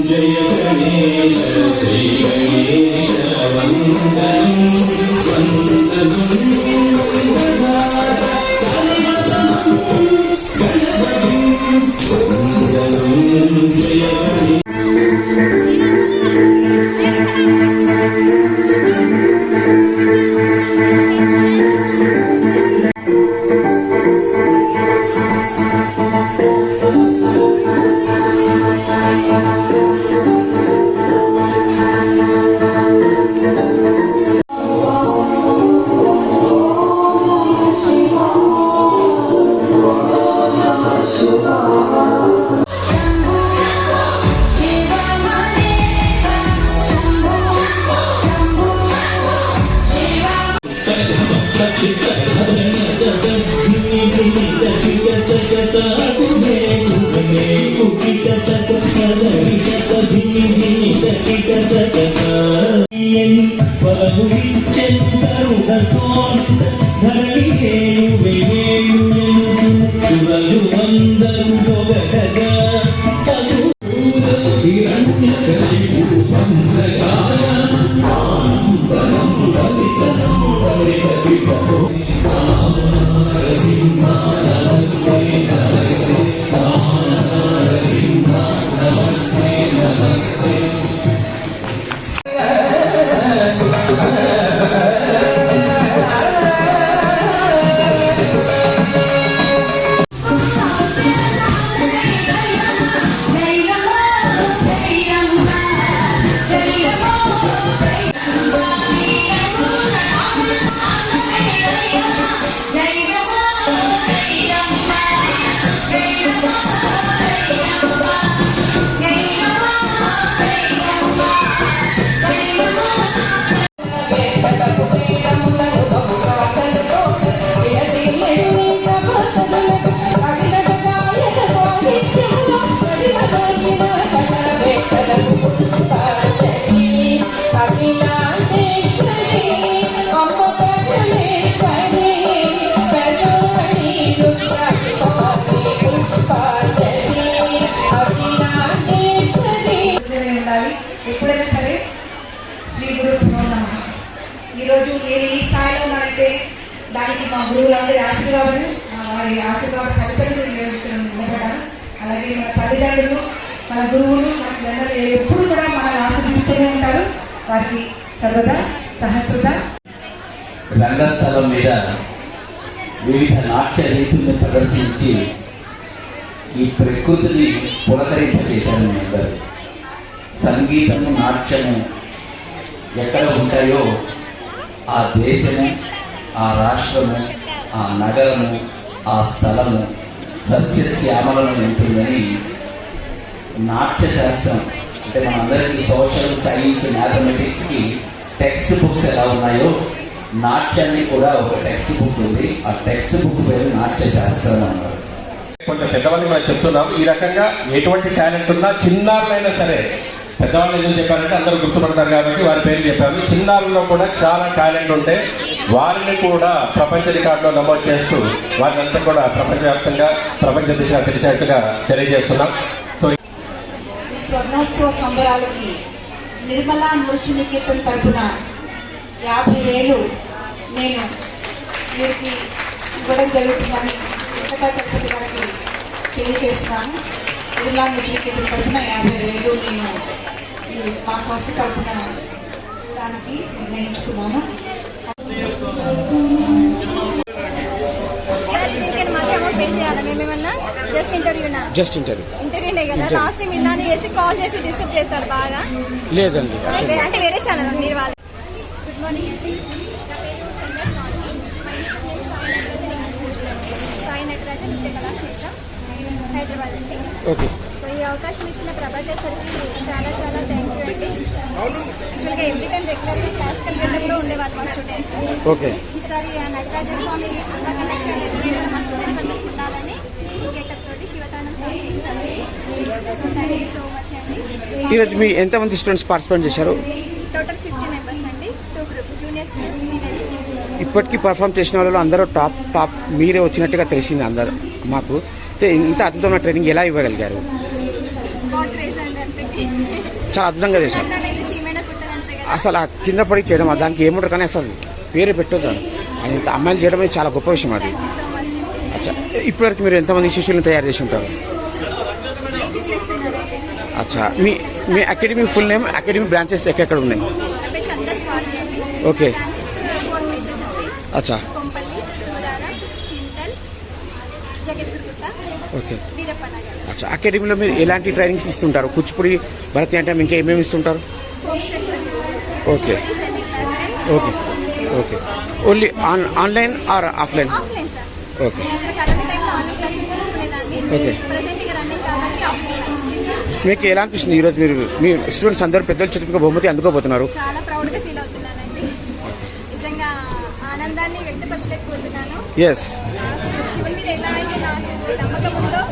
జయ గణేశ శ్రీ గణేశ వందనం ఈరోజు నేను ఈ స్థాయిలో ఉన్నానంటే దానికి మా గురువులందరి ఆశీర్వాదాలు వారి ఆశీర్వాద ఫలితంగా నిలబడ్డాను. అలాగే మన తల్లిదండ్రులు మన గురువులు మనకు ఎప్పుడు కూడా మన ఆశీర్వదిస్తూనే ఉంటారు. వారికి సర్వదా సహస్రత. రంగస్థలం మీద వివిధ నాట్య రీతుల్ని ప్రదర్శించి ఈ ప్రకృతిని పులకరింపచేశారు మీ అందరూ. సంగీతము నాట్యము ఎక్కడ ఉంటాయో ఆ దేశము, ఆ రాష్ట్రము, ఆ నగరము, ఆ స్థలము సస్యశ్యామలను ఉంటుందని నాట్యశాస్త్రం అంటే మనందరికీ సోషల్ సైన్స్ మ్యాథమెటిక్స్కి టెక్స్ట్ బుక్స్ ఎలా ఉన్నాయో నాట్యాన్ని కూడా ఒక టెక్స్ట్ బుక్ ఉంది. ఆ టెక్స్ట్ బుక్ పేరు నాట్యశాస్త్రం అన్నారు. కొంచెం పెద్దవాళ్ళకి మనం చెప్తున్నాం, ఈ రకంగా ఎటువంటి టాలెంట్ ఉన్నా చిన్నారులైనా సరే, పెద్దవాళ్ళు ఎందుకు చెప్పారంటే అందరూ గుర్తుపడతారు కాబట్టి వారి పేరు చెప్పారు. చిన్నారుల్లో కూడా చాలా టాలెంట్ ఉంటే వారిని కూడా ప్రపంచ రికార్డులో నమోదు చేస్తూ వారినంతా కూడా ప్రపంచవ్యాప్తంగా ప్రపంచ దిశగా తెలిసేట్టుగా తెలియజేస్తున్నాం. సో స్వర్ణోత్సవ సంబరాలకి నిర్మలా నృత్య నికేతన్ తరపున 50,000 నేను వీరికి ఇవ్వడం జరుగుతుందని వెంకటా చక్రవర్తి గారికి తెలియజేస్తున్నాను. నిర్మలా నృత్య నికేతన్ తరపున 50,000 నేను మా సంస్థ తరపున దానికి నిర్ణయించుకున్నాను. జస్ట్ ఇంటర్వ్యూనే కదా. లాస్ట్ టైం ఇలానే చేసి కాల్ చేసి డిస్టర్బ్ చేస్తారు బాగా. లేదండి, అంటే వేరే ఛానల్ మీరు వాళ్ళు. గుడ్ మార్నింగ్ అండి, సాయి నటరాజ నృత్య కళాక్షేత్రం, హైదరాబాద్ అండి. ఓకే. సో ఈ అవకాశం ఇచ్చిన ప్రభాకర్ సార్కి చాలా చాలా థ్యాంక్ యూ అండి. యాక్చువల్గా ఎవ్రీ టైం రెగ్యులర్గా క్లాసికల్ కూడా ఉండేవాళ్ళు మా స్టూడెంట్స్. ఓకే. ఈసారి నటరాజ స్వామి కనెక్షన్ మా స్టూడెంట్స్ అందరికీ ఉండాలని ఈ గెటప్ తోటి శివతాండం సాగించాలి. థ్యాంక్ యూ సో మచ్ అండి. ఈరోజు మీ ఎంతమంది స్టూడెంట్స్ పార్టిసిపేట్ చేశారు? టోటల్ 50 మెంబర్స్ అండి. 2 గ్రూప్స్, జూనియర్స్, సీనియర్. ఇప్పటికీ పర్ఫామ్ చేసిన వాళ్ళు అందరూ టాప్ మీరే వచ్చినట్టుగా తెలిసింది అందరూ మాకు. ఇంత అద్భుతమైన ట్రైనింగ్ ఎలా ఇవ్వగలిగారు? గాడ్ క్రేజ్ అండి అంతకి. చాలా అద్భుతంగా చేశారు. అయితే చీమైనా పుట్టదు అంతే కదా. అసలు ఆ కింద పడి చేయడం దానికి ఏముంటారు కానీ అసలు పేరు పెట్టొద్దు. అది ఇంత అమ్మాయిలు చేయడం అనేది చాలా గొప్ప విషయం అది. Thank you so much. అచ్చా, ఇప్పటివరకు మీరు ఎంతమంది శిష్యులను తయారు చేసి ఉంటారు? 80 ప్లస్ ఉన్నారండి. అచ్చా, మీ academy full name, academy branches ఎక్కడ ఉన్నాయి? నా పేరు చంద్ర స్వాతి అండి. ఓకే. బ్రాంచెస్ 4 ప్లేసెస్ ఉంటాయి. అచ్చా, కొంపల్లి, సూరారం, చింతల్, జగద్గురుగుట్ట, ఓకే. వీరప్పనగర్. అచ్చా, అకాడమీలో మీరు ఎలాంటి ట్రైనింగ్స్ ఇస్తుంటారు? కూచిపూడి, భరతనాట్యం, ఇంకా ఏమేమి ఇస్తుంటారు? ఫోక్ స్టెప్ కూడా చేస్తారు. Okay. Semi classical. Okay, okay. Only online or offline? Offline sir. Okay. Actually corona టైంలో ఆన్లైన్ క్లాసెస్ తీసుకునేదాన్ని. ఓకే. ప్రజెంట్ ఇక రన్నింగ్ కాబట్టి ఆఫ్లైన్ క్లాసెస్. మీకు ఎలా అనిపిస్తుంది ఈరోజు మీ స్టూడెంట్స్ అందరూ పెద్దలు చేతికి బహుమతి అందుకోబోతున్నారు? చాలా ప్రౌడ్గా ఫీల్ అవుతున్నానండి. నిజంగా ఆనందాన్ని వ్యక్తపరచలేకపోతున్నాను. ఎస్. శివుని మీద ఎలా అయితే నాకు నమ్మకం ఉందో,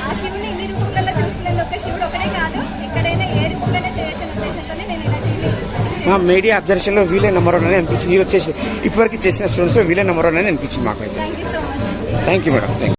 ఆ శివుని ఇన్ని రూపంలో చూసుకునేది ఒక శివుడు ఒకటే కాదు, ఎక్కడైనా ఏ రూపంలోనే చేయొచ్చని ఉద్దేశంతోనే నేను ఇలా మా మీడియా అబ్జర్వేషన్లో వీలే నెంబర్ 1 అని అనిపించింది. మీరు వచ్చేసి ఇప్పటివరకు చేసిన స్టూడెంట్స్లో వీలే నెంబర్ 1 అని అనిపించింది మాకైతే. Thank you so much. Thank you madam. Thank you.